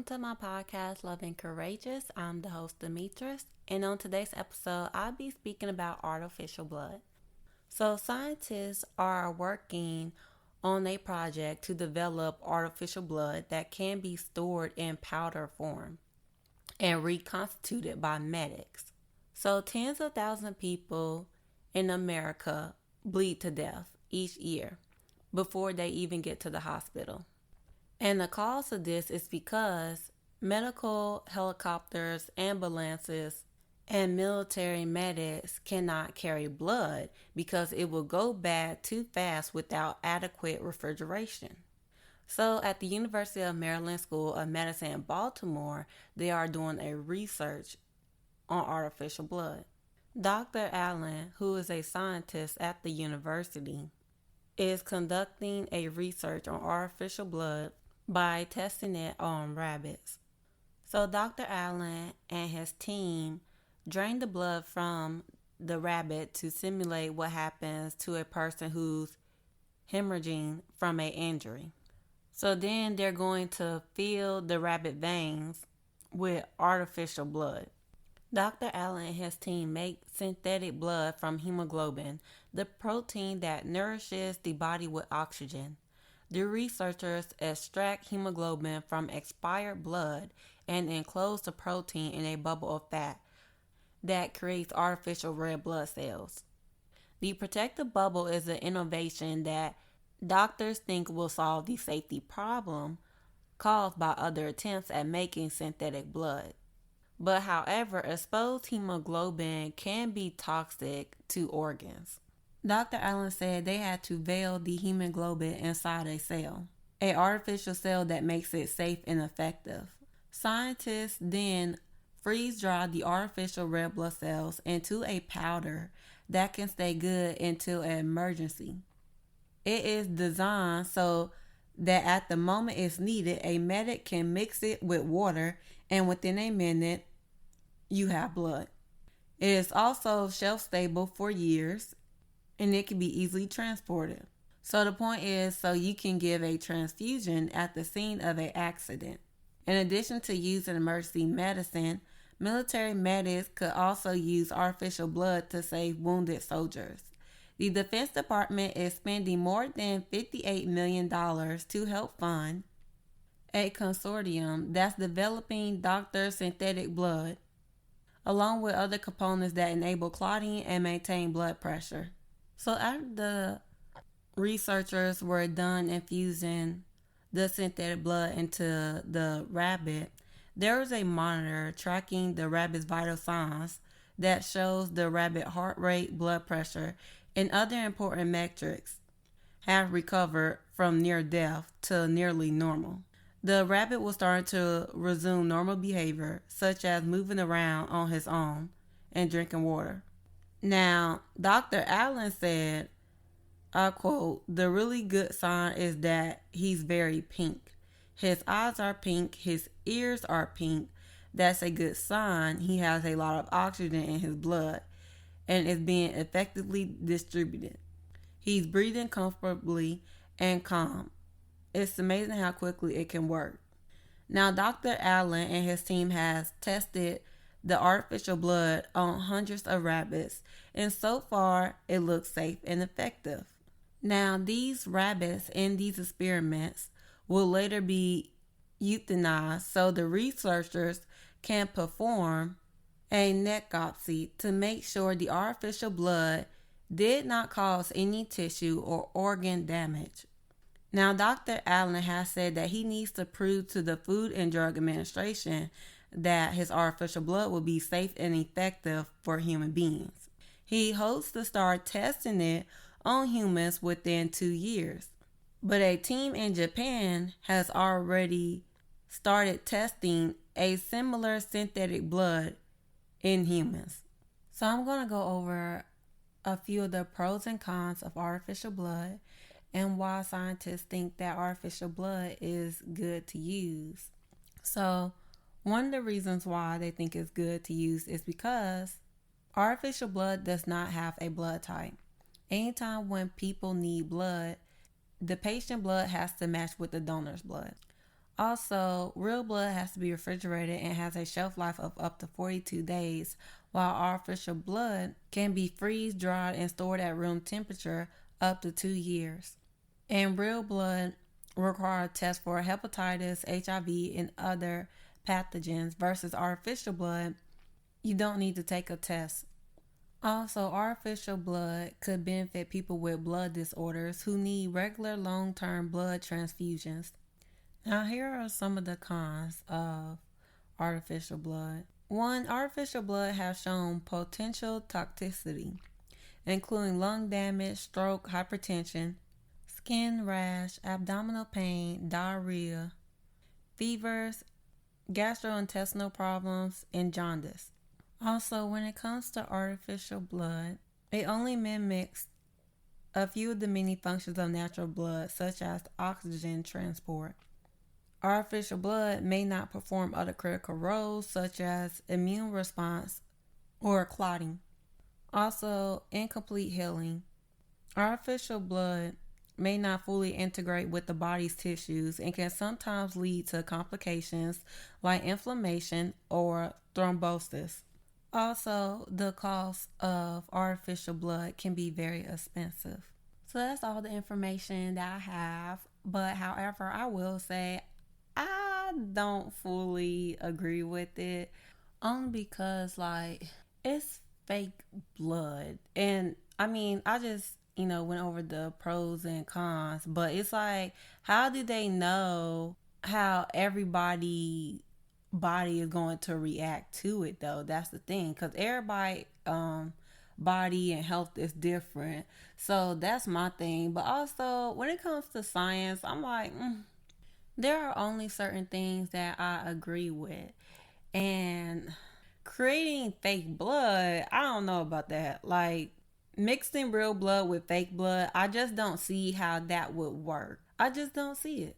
to my podcast, Love and Courageous. I'm the host, Demetris, and on today's episode, I'll be speaking about artificial blood. So, scientists are working on a project to develop artificial blood that can be stored in powder form and reconstituted by medics. So, tens of thousands of people in America bleed to death each year before they even get to the hospital. And the cause of this is because medical helicopters, ambulances, and military medics cannot carry blood because it will go bad too fast without adequate refrigeration. So at the University of Maryland School of Medicine in Baltimore, they are doing a research on artificial blood. Dr. Allen, who is a scientist at the university, is conducting a research on artificial blood by testing it on rabbits. So Dr. Allen and his team drain the blood from the rabbit to simulate what happens to a person who's hemorrhaging from an injury. So then they're going to fill the rabbit veins with artificial blood. Dr. Allen and his team make synthetic blood from hemoglobin, the protein that nourishes the body with oxygen. The researchers extract hemoglobin from expired blood and enclose the protein in a bubble of fat that creates artificial red blood cells. The protective bubble is an innovation that doctors think will solve the safety problem caused by other attempts at making synthetic blood. But however, exposed hemoglobin can be toxic to organs. Dr. Allen said they had to veil the hemoglobin inside a cell, an artificial cell that makes it safe and effective. Scientists then freeze-dry the artificial red blood cells into a powder that can stay good until an emergency. It is designed so that at the moment it's needed, a medic can mix it with water and within a minute, you have blood. It is also shelf-stable for years and it can be easily transported. So the point is so you can give a transfusion at the scene of an accident. In addition to using emergency medicine, military medics could also use artificial blood to save wounded soldiers. The Defense Department is spending more than $58 million to help fund a consortium that's developing doctor synthetic blood, along with other components that enable clotting and maintain blood pressure. So after the researchers were done infusing the synthetic blood into the rabbit, there was a monitor tracking the rabbit's vital signs that shows the rabbit heart rate, blood pressure, and other important metrics have recovered from near death to nearly normal. The rabbit was starting to resume normal behavior, such as moving around on his own and drinking water. Now, Dr. Allen said, I quote, "The really good sign is that he's very pink. His eyes are pink, his ears are pink. That's a good sign he has a lot of oxygen in his blood and is being effectively distributed. He's breathing comfortably and calm. It's amazing how quickly it can work." Now, Dr. Allen and his team has tested the artificial blood on hundreds of rabbits, and so far it looks safe and effective. Now, these rabbits in these experiments will later be euthanized so the researchers can perform a necropsy to make sure the artificial blood did not cause any tissue or organ damage. Now, Dr. Allen has said that he needs to prove to the Food and Drug Administration that his artificial blood will be safe and effective for human beings. He hopes to start testing it on humans within 2 years. But a team in Japan has already started testing a similar synthetic blood in humans. So I'm going to go over a few of the pros and cons of artificial blood and why scientists think that artificial blood is good to use. So one of the reasons why they think it's good to use is because artificial blood does not have a blood type. Anytime when people need blood, the patient blood has to match with the donor's blood. Also, real blood has to be refrigerated and has a shelf life of up to 42 days, while artificial blood can be freeze dried and stored at room temperature up to 2 years. And real blood requires tests for hepatitis, HIV, and other pathogens versus artificial blood. You don't need to take a test. Also, artificial blood could benefit people with blood disorders who need regular long-term blood transfusions. Now, here are some of the cons of artificial blood. One, artificial blood has shown potential toxicity, including lung damage, stroke, hypertension, skin rash, abdominal pain, diarrhea, fevers, gastrointestinal problems, and jaundice. Also, when it comes to artificial blood, it only mimics a few of the many functions of natural blood, such as oxygen transport. Artificial blood may not perform other critical roles, such as immune response or clotting. Also, incomplete healing. Artificial blood may not fully integrate with the body's tissues and can sometimes lead to complications like inflammation or thrombosis. Also, the cost of artificial blood can be very expensive. So that's all the information that I have. But however, I will say I don't fully agree with it. Only because it's fake blood. And I mean, I just, went over the pros and cons. But it's like, how do they know how everybody body is going to react to it, though? That's the thing, because everybody body and health is different. So that's my thing. But also, when it comes to science, I'm like, there are only certain things that I agree with. And creating fake blood, I don't know about that. Like, mixing real blood with fake blood, I just don't see how that would work. I just don't see it.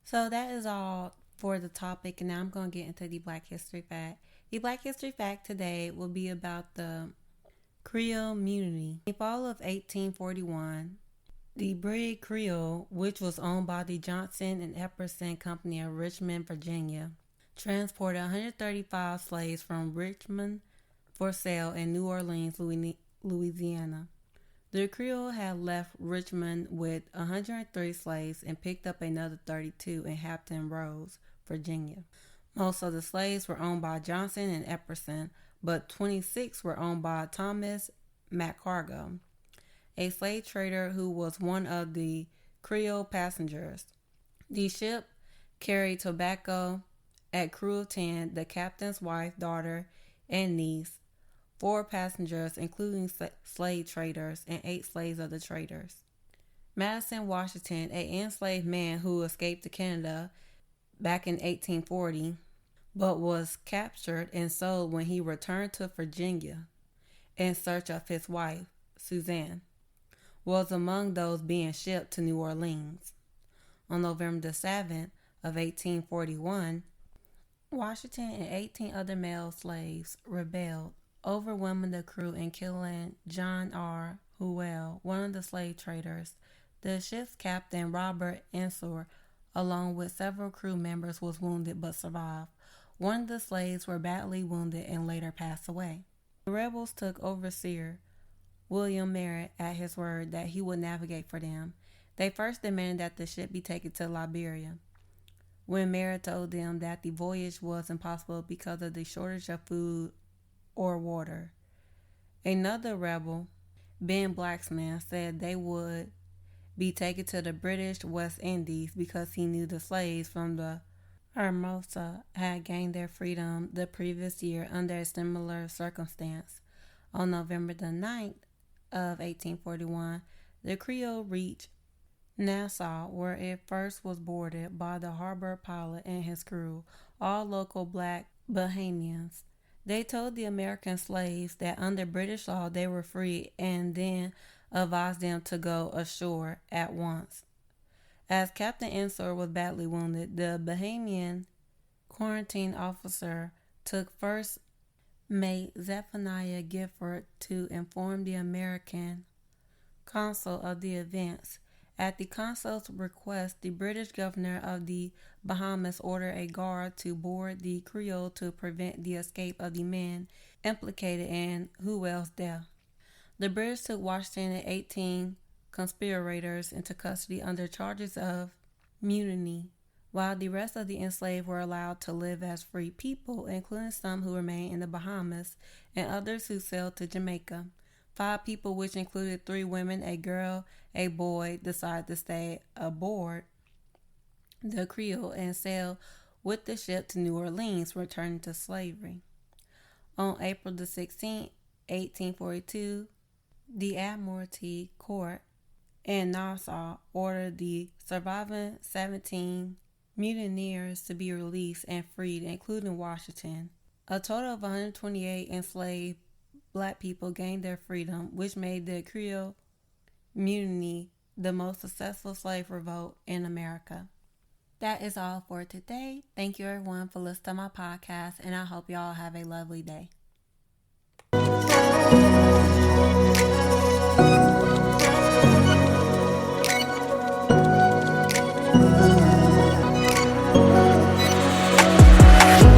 So that is all for the topic, and now I'm going to get into the Black History Fact. The Black History Fact today will be about the Creole Mutiny. In the fall of 1841, the brig Creole, which was owned by the Johnson and Epperson Company of Richmond, Virginia, transported 135 slaves from Richmond for sale in New Orleans, Louisiana. The Creole had left Richmond with 103 slaves and picked up another 32 in Hampton Roads, Virginia. Most of the slaves were owned by Johnson and Epperson, but 26 were owned by Thomas McCargo, a slave trader who was one of the Creole passengers. The ship carried tobacco at crew of 10, the captain's wife, daughter, and niece, 4 passengers, including slave traders, and 8 slaves of the traders. Madison Washington, an enslaved man who escaped to Canada back in 1840, but was captured and sold when he returned to Virginia in search of his wife, Suzanne, was among those being shipped to New Orleans. On November the 7th of 1841, Washington and 18 other male slaves rebelled, overwhelming the crew and killing John R. Howell, one of the slave traders. The ship's captain, Robert Ensor, along with several crew members, was wounded but survived. One of the slaves were badly wounded and later passed away. The rebels took overseer William Merritt at his word that he would navigate for them. They first demanded that the ship be taken to Liberia, when Merritt told them that the voyage was impossible because of the shortage of food or water. Another rebel, Ben Blacksmith, said they would be taken to the British West Indies because he knew the slaves from the Hermosa had gained their freedom the previous year under a similar circumstance. On November the 9th of 1841, the Creole reached Nassau, where it first was boarded by the harbor pilot and his crew, all local black Bahamians. They told the American slaves that under British law they were free and then advised them to go ashore at once. As Captain Ensor was badly wounded, the Bahamian quarantine officer took first mate Zephaniah Gifford to inform the American consul of the events. At the consul's request, the British governor of the Bahamas ordered a guard to board the Creole to prevent the escape of the men implicated in Houell's death. The British took Washington and 18 conspirators into custody under charges of mutiny, while the rest of the enslaved were allowed to live as free people, including some who remained in the Bahamas and others who sailed to Jamaica. 5 people, which included 3 women, a girl, a boy, decided to stay aboard the Creole and sail with the ship to New Orleans, returning to slavery. On April the 16th, 1842, the Admiralty Court in Nassau ordered the surviving 17 mutineers to be released and freed, including Washington. A total of 128 enslaved Black people gained their freedom, which made the Creole Mutiny the most successful slave revolt in America. That is all for today. Thank you everyone for listening to my podcast, and I hope y'all have a lovely day.